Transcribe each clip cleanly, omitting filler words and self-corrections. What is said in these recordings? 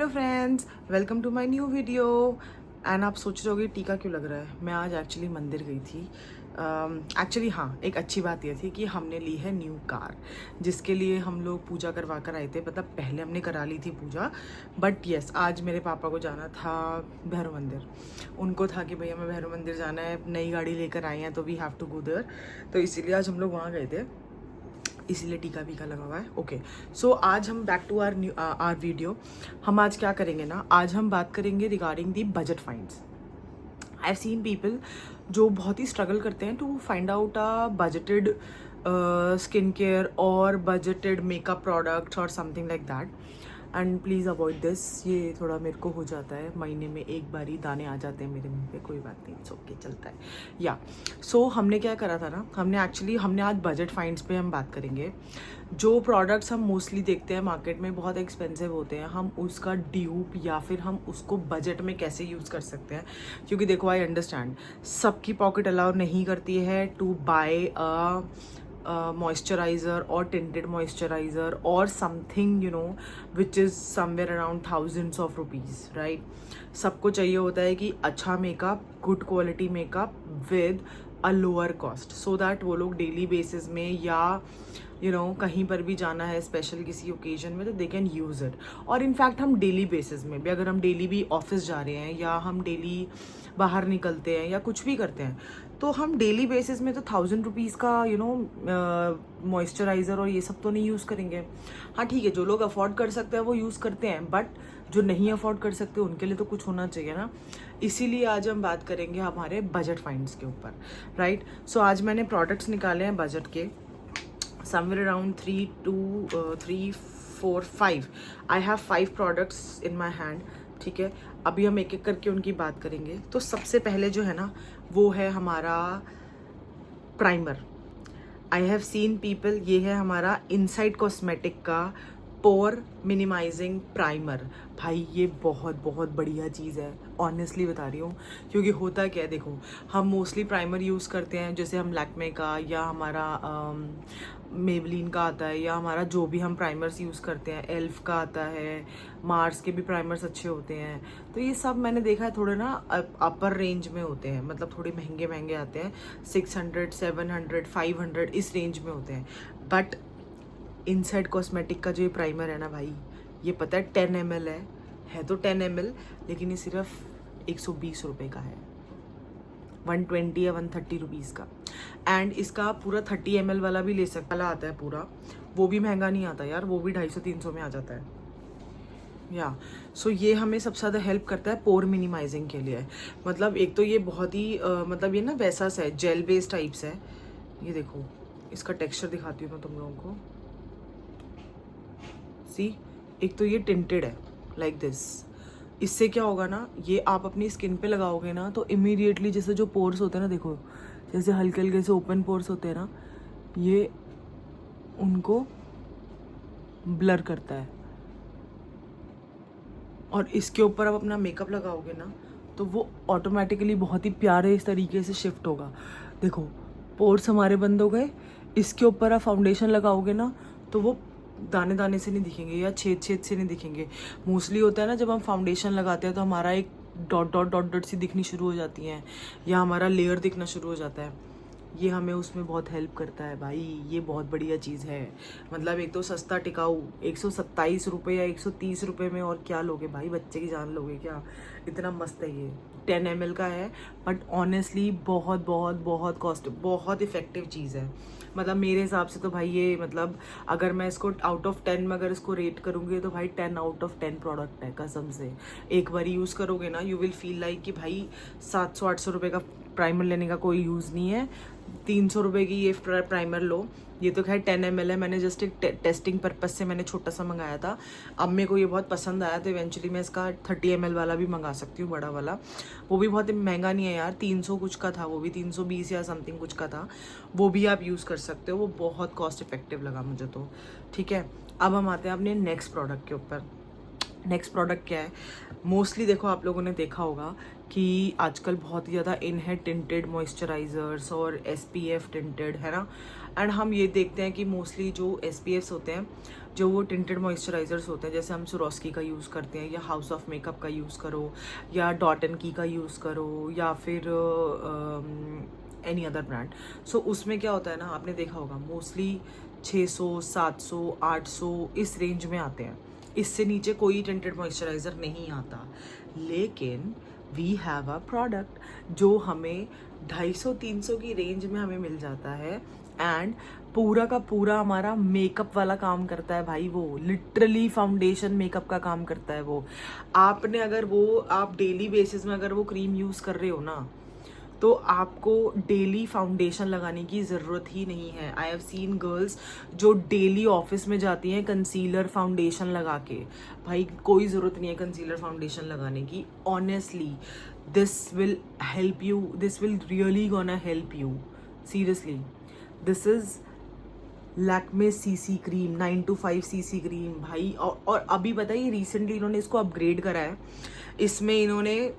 Hello friends, welcome to my new video. And आप सोच रहे होगे टीका क्यों लग रहा है। मैं आज एक्चुअली मंदिर गई थी। एक्चुअली हाँ, एक अच्छी बात यह थी कि हमने ली है न्यू कार, जिसके लिए हम लोग पूजा करवा कर आए थे। मतलब पहले हमने करा ली थी पूजा, बट यस आज मेरे पापा को जाना था भैरव मंदिर। उनको था कि भैया हमें भैरव मंदिर जाना है, नई गाड़ी लेकर आए हैं तो we have to go there. तो इसीलिए आज हम लोग वहाँ गए थे, इसीलिए टीका वीका लगा हुआ है। ओके, सो आज हम बैक टू आर वीडियो। हम आज क्या करेंगे ना, आज हम बात करेंगे regarding the budget finds. I have seen people जो बहुत ही स्ट्रगल करते हैं to find out a budgeted skin care और बजटेड मेकअप प्रोडक्ट्स और something like that. And please avoid this. ये थोड़ा मेरे को हो जाता है, महीने में एक बार ही दाने आ जाते हैं मेरे मुंह पे। कोई बात नहीं, इट्स ओके, चलता है। या सो हमने क्या करा था ना, हमने आज बजट फाइंड्स पे हम बात करेंगे। जो प्रोडक्ट्स हम मोस्टली देखते हैं मार्केट में बहुत एक्सपेंसिव होते हैं, हम उसका ड्यूप या फिर हम उसको बजट में कैसे यूज़ कर सकते हैं। क्योंकि देखो, आई अंडरस्टैंड सबकी पॉकेट अलाउ नहीं करती है टू बाय अ मॉइस्चराइज़र और टिंटेड मॉइस्चराइज़र और something which is somewhere around thousands of rupees, right. सबको चाहिए होता है कि अच्छा makeup, good quality makeup with a lower cost, so that वो लोग डेली बेसिस में या कहीं पर भी जाना है स्पेशल किसी ओकेजन में तो दे कैन यूज़ इट। और इनफैक्ट हम डेली बेसिस में भी, अगर हम डेली भी ऑफिस जा रहे हैं या हम डेली बाहर निकलते हैं या कुछ भी करते हैं, तो हम डेली बेसिस में तो 1000 रुपीज़ का मॉइस्चराइज़र और ये सब तो नहीं यूज़ करेंगे। हाँ ठीक है, जो लोग अफोर्ड कर सकते हैं वो यूज़ करते हैं, बट जो नहीं अफोर्ड कर सकते उनके लिए तो कुछ होना चाहिए ना। इसीलिए आज हम बात करेंगे हमारे बजट फाइंड्स के ऊपर, राइट। सो आज मैंने प्रोडक्ट्स निकाले हैं बजट के, somewhere around 5 I have 5 products in my hand। ठीक है, अभी हम एक एक करके उनकी बात करेंगे। तो सबसे पहले जो है ना, वो है हमारा primer. I have seen people, ये है हमारा इनसाइड कॉस्मेटिक का पोर मिनिमाइजिंग प्राइमर। भाई ये बहुत बहुत बढ़िया चीज़ है, ऑनेस्टली बता रही हूँ। क्योंकि होता क्या है, देखो हम मोस्टली प्राइमर यूज़ करते हैं, जैसे हम लैक्मे का या हमारा मेबलिन का आता है, या हमारा जो भी हम प्राइमर्स यूज़ करते हैं, एल्फ का आता है, मार्स के भी प्राइमर्स अच्छे होते हैं। तो ये सब मैंने देखा है थोड़े ना अपर रेंज में होते हैं, मतलब थोड़े महंगे महंगे आते हैं, 600, 700, 500 इस रेंज में होते हैं। बट इनसाइड कॉस्मेटिक का जो ये प्राइमर है ना भाई, ये पता है 10 ml है तो 10 ml, लेकिन ये सिर्फ 120 रुपये का है, 120 या 130 रुपीज़ का। एंड इसका पूरा 30 ml वाला भी ले सकता वाला आता है पूरा, वो भी महंगा नहीं आता यार, वो भी 250-300 में आ जाता है। या सो ये हमें सबसे ज़्यादा हेल्प करता है पोर मिनिमाइजिंग के लिए। मतलब एक तो ये बहुत ही मतलब ये ना वैसा सा है, जेल बेस्ड टाइप्स है। ये देखो, इसका टेक्सचर दिखाती हूँ मैं तुम लोगों को। सी, एक तो ये टिंटेड है लाइक दिस। इससे क्या होगा ना, ये आप अपनी स्किन पे लगाओगे ना तो इमीडिएटली जैसे जो पोर्स होते हैं ना, देखो जैसे हल्के हल्के से ओपन पोर्स होते हैं ना, ये उनको ब्लर करता है। और इसके ऊपर आप अपना मेकअप लगाओगे ना तो वो ऑटोमेटिकली बहुत ही प्यारे इस तरीके से शिफ्ट होगा। देखो पोर्स हमारे बंद हो गए, इसके ऊपर आप फाउंडेशन लगाओगे ना तो वो दाने दाने से नहीं दिखेंगे या छेद छेद से नहीं दिखेंगे। मोस्टली होता है ना, जब हम फाउंडेशन लगाते हैं तो हमारा एक डॉट डॉट डॉट डॉट सी दिखनी शुरू हो जाती हैं, या हमारा लेयर दिखना शुरू हो जाता है। ये हमें उसमें बहुत हेल्प करता है भाई, ये बहुत बढ़िया चीज़ है। मतलब एक तो सस्ता टिकाऊ, 127 रुपये या 130 रुपये में, और क्या लोगे भाई, बच्चे की जान लोगे क्या, इतना मस्त है ये। 10 ml का है, बट ऑनेस्टली बहुत बहुत बहुत कॉस्ट, बहुत इफेक्टिव चीज़ है। मतलब मेरे हिसाब से तो भाई ये, मतलब अगर मैं इसको आउट ऑफ 10 में अगर इसको रेट करूँगी तो भाई 10 आउट ऑफ 10 प्रोडक्ट है कसम से। एक बार यूज़ करोगे ना, यू विल फील लाइक कि भाई 700-800 रुपये का प्राइमर लेने का कोई यूज़ नहीं है। 300 रुपये की ये प्राइमर लो। ये तो खैर 10 ml है, मैंने जस्ट एक टेस्टिंग पर्पस से मैंने छोटा सा मंगाया था। अब मेरे को ये बहुत पसंद आया तो इवेंचुअली मैं इसका 30 ml वाला भी मंगा सकती हूँ, बड़ा वाला। वो भी बहुत महंगा नहीं है यार, 300 कुछ का था, वो भी 320 या समथिंग कुछ का था। वो भी आप यूज़ कर सकते हो, वो बहुत कॉस्ट इफेक्टिव लगा मुझे तो। ठीक है, अब हम आते हैं अपने नेक्स्ट प्रोडक्ट के ऊपर। नेक्स्ट प्रोडक्ट क्या है, मोस्टली देखो आप लोगों ने देखा होगा कि आजकल बहुत ही ज़्यादा इन है टिंटेड मॉइस्चराइजर्स और SPF टिंटेड, है ना। एंड हम ये देखते हैं कि मोस्टली जो SPFs होते हैं, जो वो टिंटेड मॉइस्चराइजर्स होते हैं, जैसे हम सुरोस्की का यूज़ करते हैं या हाउस ऑफ मेकअप का यूज़ करो या डॉट एंड की का यूज़ करो या फिर एनी अदर ब्रांड। सो उसमें क्या होता है ना, आपने देखा होगा मोस्टली 600, 700, 800 इस रेंज में आते हैं। इससे नीचे कोई टिंटेड मॉइस्चराइज़र नहीं आता। लेकिन वी हैव अ प्रोडक्ट जो हमें 250-300 की रेंज में हमें मिल जाता है एंड पूरा का पूरा हमारा मेकअप वाला काम करता है भाई। वो लिटरली फाउंडेशन मेकअप का काम करता है वो। आपने अगर वो आप डेली बेसिस में अगर वो क्रीम यूज़ कर रहे हो ना, तो आपको डेली फाउंडेशन लगाने की ज़रूरत ही नहीं है। आई हैव सीन गर्ल्स जो डेली ऑफिस में जाती हैं कंसीलर फाउंडेशन लगा के। भाई कोई ज़रूरत नहीं है कंसीलर फाउंडेशन लगाने की। Honestly this will help you, this will really gonna help you, seriously. This is Lakme CC cream, 925 CC cream भाई। और अभी बताइए रिसेंटली इन्होंने इसको अपग्रेड करा है। इसमें इन्होंने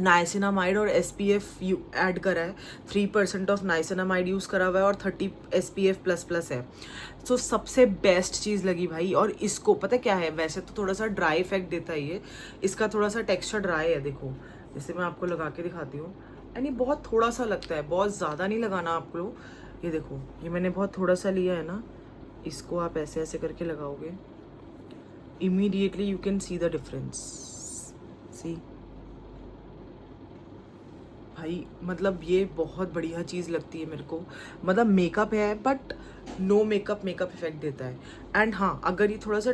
नाइसिनामाइड और SPF ऐड करा है। 3% ऑफ नाइसिनामाइड यूज़ करा हुआ है और 30 SPF++ है। सो सबसे बेस्ट चीज़ लगी भाई। और इसको पता क्या है, वैसे तो थोड़ा सा ड्राई इफेक्ट देता है ये, इसका थोड़ा सा टेक्सचर ड्राई है। देखो जैसे मैं आपको लगा के दिखाती हूँ, यानी बहुत थोड़ा सा लगता है, बहुत ज़्यादा नहीं लगाना आपको। ये देखो, ये मैंने बहुत थोड़ा सा लिया है ना, इसको आप ऐसे ऐसे करके लगाओगे, immediately you can see the difference. See भाई, मतलब ये बहुत बढ़िया चीज़ लगती है मेरे को। मतलब मेकअप है बट नो मेकअप इफेक्ट देता है। एंड हाँ, अगर ये थोड़ा सा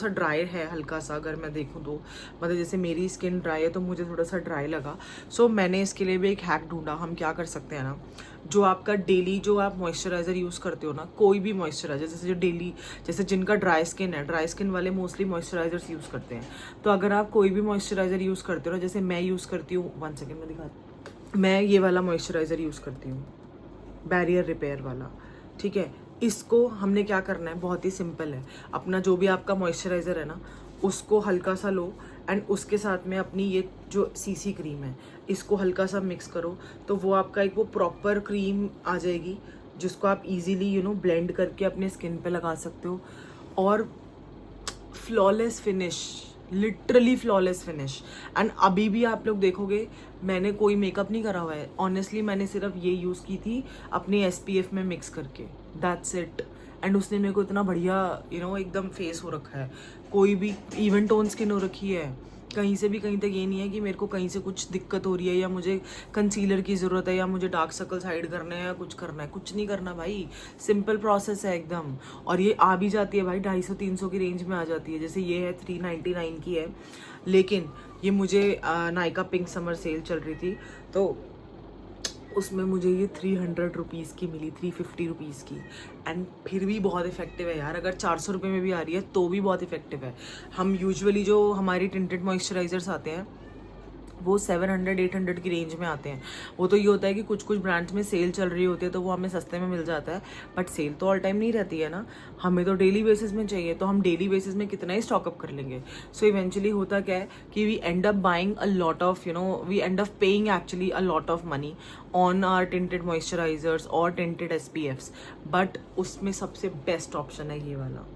ड्राई है हल्का सा, अगर मैं देखूँ तो मतलब जैसे मेरी स्किन ड्राई है तो मुझे थोड़ा सा ड्राई लगा। सो मैंने इसके लिए भी एक हैक ढूंढा। हम क्या कर सकते हैं ना, जो आपका डेली जो आप मॉइस्चराइज़र यूज़ करते हो ना, कोई भी मॉइस्चराइज़र, जैसे जो डेली, जैसे जिनका ड्राई स्किन है, ड्राई स्किन वाले मोस्टली मॉइस्चराइजर्स यूज़ करते हैं। तो अगर आप कोई भी मॉइस्चराइज़र यूज़ करते हो ना, जैसे मैं यूज़ करती हूँ, 1 सेकेंड में दिखाती, मैं ये वाला मॉइस्चराइज़र यूज़ करती हूँ, बैरियर रिपेयर वाला, ठीक है। इसको हमने क्या करना है, बहुत ही सिंपल है। अपना जो भी आपका मॉइस्चराइज़र है ना, उसको हल्का सा लो एंड उसके साथ में अपनी ये जो CC क्रीम है, इसको हल्का सा मिक्स करो, तो वो आपका एक वो प्रॉपर क्रीम आ जाएगी, जिसको आप इजीली ब्लेंड करके अपने स्किन पे लगा सकते हो। और flawless finish, literally flawless finish. And अभी भी आप लोग देखोगे मैंने कोई मेकअप नहीं करा हुआ है। ऑनेस्टली मैंने सिर्फ ये यूज़ की थी अपने SPF में मिक्स करके, दैट्स इट। एंड उसने मेरे को इतना बढ़िया एकदम फेस हो रखा है, कोई भी इवन टोन स्किन हो रखी है। कहीं से भी कहीं तक ये नहीं है कि मेरे को कहीं से कुछ दिक्कत हो रही है या मुझे कंसीलर की ज़रूरत है या मुझे डार्क सर्कल्स हाइड करने हैं या कुछ करना है। कुछ नहीं करना भाई, सिंपल प्रोसेस है एकदम। और ये आ भी जाती है भाई 250-300 की रेंज में आ जाती है। जैसे ये है 399 की है, लेकिन ये मुझे नायका पिंक समर सेल चल रही थी तो उसमें मुझे ये 300 रुपीज़ की मिली, 350 रुपीज़ की। एंड फिर भी बहुत इफेक्टिव है यार। अगर 400 रुपये में भी आ रही है तो भी बहुत इफेक्टिव है। हम यूजुअली जो हमारी टिंटेड मॉइस्चराइजर्स आते हैं वो 700-800 की रेंज में आते हैं। वो तो ये होता है कि कुछ कुछ ब्रांड्स में सेल चल रही होती है तो वो हमें सस्ते में मिल जाता है, बट सेल तो ऑल टाइम नहीं रहती है ना, हमें तो डेली बेसिस में चाहिए। तो हम डेली बेसिस में कितना ही स्टॉकअप कर लेंगे। सो इवेंचुअली होता क्या है कि we end up buying a lot of we end up paying actually a lot of money on our tinted moisturisers और टिंटेड SPFs, बट उसमें सबसे बेस्ट ऑप्शन है ये वाला।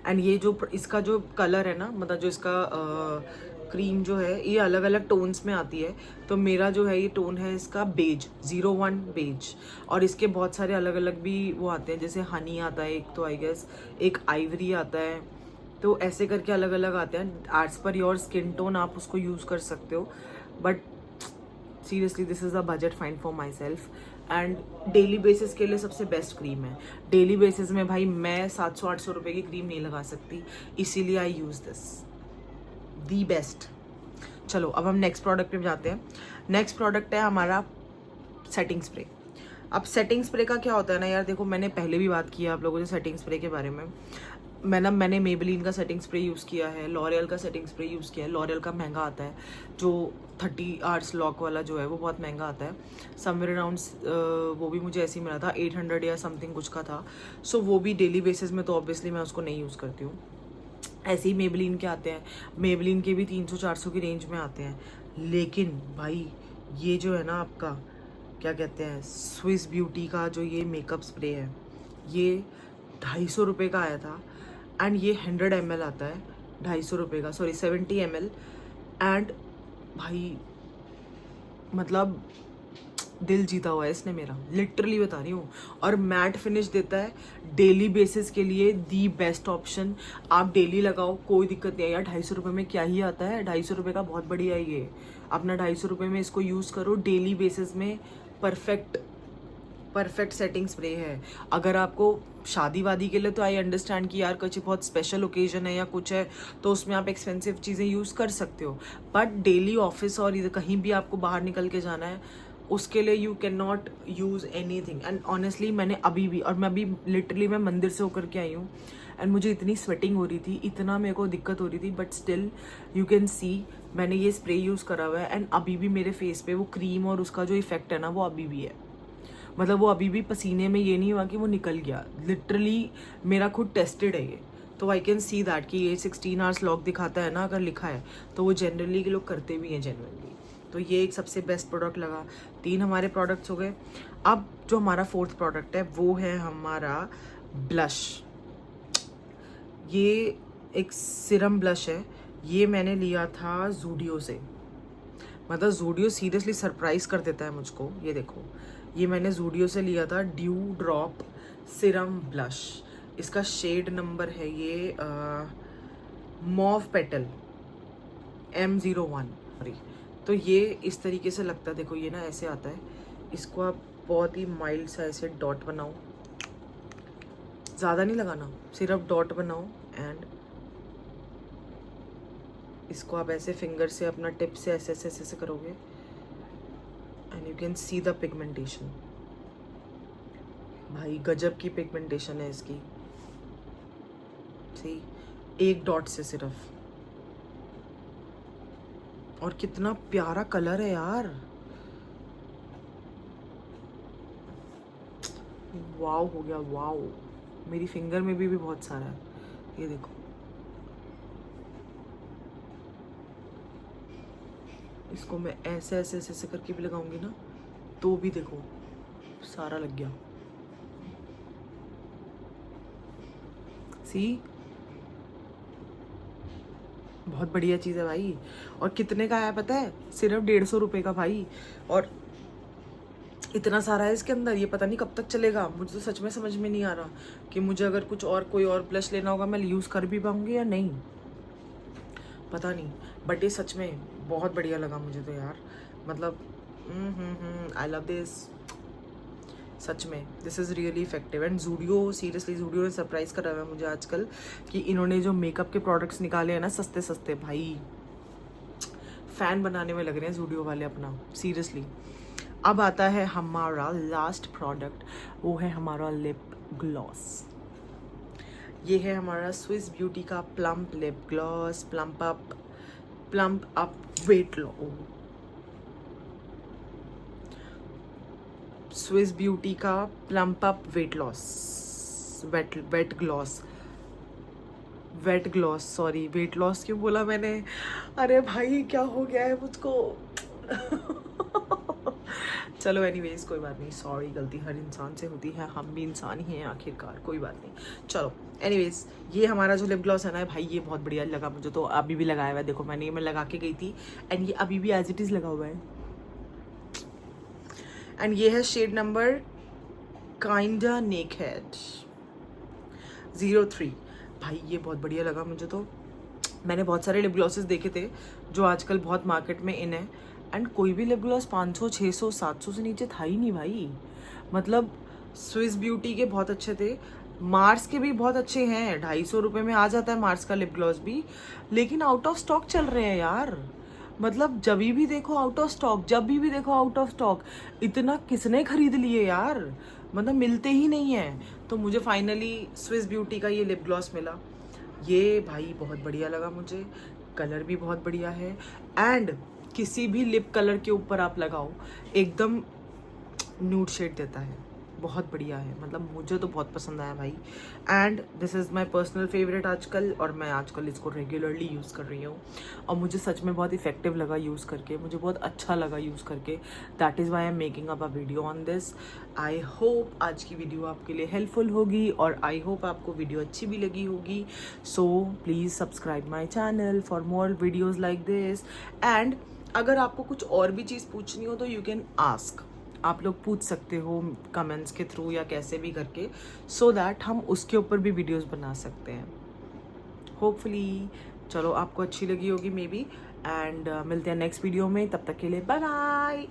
एंड ये जो इसका जो कलर है ना, मतलब जो इसका क्रीम जो है, ये अलग अलग टोन्स में आती है। तो मेरा जो है ये टोन है इसका बेज, 01 बेज। और इसके बहुत सारे अलग अलग भी वो आते हैं, जैसे हनी आता है एक, तो आई गेस एक आइवरी आता है। तो ऐसे करके अलग अलग आते हैं। As per your skin tone आप उसको यूज़ कर सकते हो, but seriously this is a budget find for my self. And daily basis के लिए सबसे बेस्ट क्रीम है। डेली बेसिस में भाई मैं 700-800 रुपये की क्रीम नहीं लगा सकती, इसीलिए आई यूज़ दिस दी बेस्ट। चलो अब हम नेक्स्ट प्रोडक्ट पे जाते हैं। नेक्स्ट प्रोडक्ट है हमारा सेटिंग स्प्रे। अब सेटिंग स्प्रे का क्या होता है ना यार, देखो मैंने पहले भी बात की है आप लोगों से सेटिंग स्प्रे के बारे में। मैंने मेबेलिन का सेटिंग स्प्रे यूज़ किया है, लॉरियल का सेटिंग स्प्रे यूज़ किया है। लॉरियल का महंगा आता है, जो 30 आवर्स लॉक वाला जो है वो बहुत महंगा आता है। समवेयर अराउंड वो भी मुझे ऐसे ही मिला था, 800 या समथिंग कुछ का था। सो वो भी डेली बेसिस में तो ऑब्वियसली मैं उसको नहीं यूज़ करती हूँ। ऐसे ही मेबलिन के आते हैं, मेबलिन के भी 300-400 की रेंज में आते हैं। लेकिन भाई ये जो है ना आपका क्या कहते हैं, स्विस ब्यूटी का जो ये मेकअप स्प्रे है, ये 250 रुपये का आया था। एंड ये 100 ml आता है, 250 रुपये का, सॉरी 70 ml। एंड भाई मतलब दिल जीता हुआ है इसने मेरा, लिटरली बता रही हूँ। और मैट फिनिश देता है, डेली बेसिस के लिए दी बेस्ट ऑप्शन। आप डेली लगाओ, कोई दिक्कत नहीं है यार। 250 रुपये में क्या ही आता है, 250 रुपये का बहुत बढ़िया है ये। अपना 250 रुपये में इसको यूज़ करो डेली बेसिस में, परफेक्ट सेटिंग स्प्रे है। अगर आपको शादी वादी के लिए तो आई अंडरस्टैंड कि यार कुछ बहुत स्पेशल ओकेजन है या कुछ है तो उसमें आप एक्सपेंसिव चीज़ें यूज़ कर सकते हो, बट डेली ऑफिस और इधर कहीं भी आपको बाहर निकल के जाना है उसके लिए you can not use any thing. And honestly मैंने अभी भी, और मैं अभी लिटरली मैं मंदिर से होकर के आई हूँ एंड मुझे इतनी स्वेटिंग हो रही थी, इतना मेरे को दिक्कत हो रही थी, बट स्टिल यू कैन सी मैंने ये स्प्रे यूज़ करा हुआ है एंड अभी भी मेरे फेस पे वो क्रीम और उसका जो इफेक्ट है ना वो अभी भी है। मतलब वो अभी भी पसीने में ये नहीं हुआ कि वो निकल गया, लिटरली मेरा खुद टेस्टेड है ये। तो आई कैन सी दैट कि ये 16 आवर्स लॉक दिखाता है ना, अगर लिखा है तो वो जनरली के लोग करते भी हैं जेन्युइनली। तो ये एक सबसे बेस्ट प्रोडक्ट लगा। 3 हमारे प्रोडक्ट्स हो गए। अब जो हमारा 4th प्रोडक्ट है वो है हमारा ब्लश। ये एक सिरम ब्लश है, ये मैंने लिया था ज़ूडियो से। मतलब ज़ूडियो सीरियसली सरप्राइज़ कर देता है मुझको। ये देखो, ये मैंने ज़ूडियो से लिया था ड्यू ड्रॉप सिरम ब्लश। इसका शेड नंबर है ये मॉव पेटल M01। सॉरी। तो ये इस तरीके से लगता है, देखो ये ना ऐसे आता है। इसको आप बहुत ही माइल्ड सा ऐसे डॉट बनाओ, ज़्यादा नहीं लगाना, सिर्फ डॉट बनाओ। एंड इसको आप ऐसे फिंगर से अपना टिप से ऐसे ऐसे ऐसे करोगे and you can see the pigmentation. भाई गजब की पिगमेंटेशन है इसकी। सी, एक डॉट से सिर्फ, और कितना प्यारा कलर है यार। वाव हो गया, वाव। मेरी फिंगर में भी बहुत सारा है, ये देखो। इसको मैं ऐसे ऐसे ऐसे ऐसे करके भी लगाऊंगी ना तो भी देखो सारा लग गया। सी, बहुत बढ़िया चीज़ है भाई। और कितने का आया पता है? सिर्फ 150 रुपये का भाई। और इतना सारा है इसके अंदर, ये पता नहीं कब तक चलेगा। मुझे तो सच में समझ में नहीं आ रहा कि मुझे अगर कुछ और कोई और ब्लश लेना होगा मैं यूज़ कर भी पाऊंगी या नहीं, पता नहीं। बट ये सच में बहुत बढ़िया लगा मुझे तो यार। मतलब आई लव दिस, सच में this is really effective. And Zudio, seriously Zudio ने सरप्राइज़ करा हुआ है मुझे आजकल कि इन्होंने जो मेकअप के प्रोडक्ट्स निकाले हैं ना सस्ते सस्ते, भाई फ़ैन बनाने में लग रहे हैं ज़ूडियो वाले अपना, सीरियसली। अब आता है हमारा लास्ट प्रोडक्ट, वो है हमारा लिप ग्लॉस। ये है हमारा स्विस ब्यूटी का plump lip gloss, plump up weight loss. Swiss beauty का plump up weight loss, wet gloss, sorry weight loss क्यों बोला मैंने? अरे भाई क्या हो गया है मुझको। चलो एनीवेज कोई बात नहीं, सॉरी, गलती हर इंसान से होती है, हम भी इंसान ही हैं आखिरकार, कोई बात नहीं। चलो एनीवेज, ये हमारा जो लिप ग्लॉस है ना भाई, ये बहुत बढ़िया लगा मुझे तो। अभी भी लगाया हुआ है, देखो मैं लगा के गई थी एंड ये अभी भी एज इट इज़ लगा हुआ है। एंड ये है शेड नंबर काइंडा नेकेड 03। भाई ये बहुत बढ़िया लगा मुझे तो। मैंने बहुत सारे लिप ग्लॉसेस देखे थे जो आजकल बहुत मार्केट में इन है, एंड कोई भी लिप ग्लॉस 500, 600, 700 से नीचे था ही नहीं भाई। मतलब स्विस ब्यूटी के बहुत अच्छे थे, मार्स के भी बहुत अच्छे हैं, 250 रुपये में आ जाता है मार्स का लिप ग्लॉस भी, लेकिन आउट ऑफ स्टॉक चल रहे हैं यार। मतलब जब भी देखो आउट ऑफ स्टॉक, जब भी देखो आउट ऑफ स्टॉक। इतना किसने खरीद लिए यार, मतलब मिलते ही नहीं है। तो मुझे फाइनली स्विस ब्यूटी का ये लिप ग्लॉस मिला। ये भाई बहुत बढ़िया लगा मुझे, कलर भी बहुत बढ़िया है। एंड किसी भी लिप कलर के ऊपर आप लगाओ एकदम न्यूड शेड देता है, बहुत बढ़िया है, मतलब मुझे तो बहुत पसंद आया भाई। And this is my personal favourite आजकल, और मैं आजकल इसको रेगुलरली यूज़ कर रही हूँ और मुझे सच में बहुत इफेक्टिव लगा यूज़ करके, मुझे बहुत अच्छा लगा यूज़ करके। That is why I am making up a video on this. I hope आज की वीडियो आपके लिए हेल्पफुल होगी और आई होप आपको वीडियो अच्छी भी लगी होगी। So please subscribe my channel for more videos like this. And अगर आपको कुछ और भी चीज़ पूछनी हो तो यू कैन आस्क, आप लोग पूछ सकते हो कमेंट्स के थ्रू या कैसे भी करके, सो दैट हम उसके ऊपर भी वीडियोस बना सकते हैं होपफुली। चलो आपको अच्छी लगी होगी मे बी। एंड मिलते हैं नेक्स्ट वीडियो में, तब तक के लिए बाय बाय।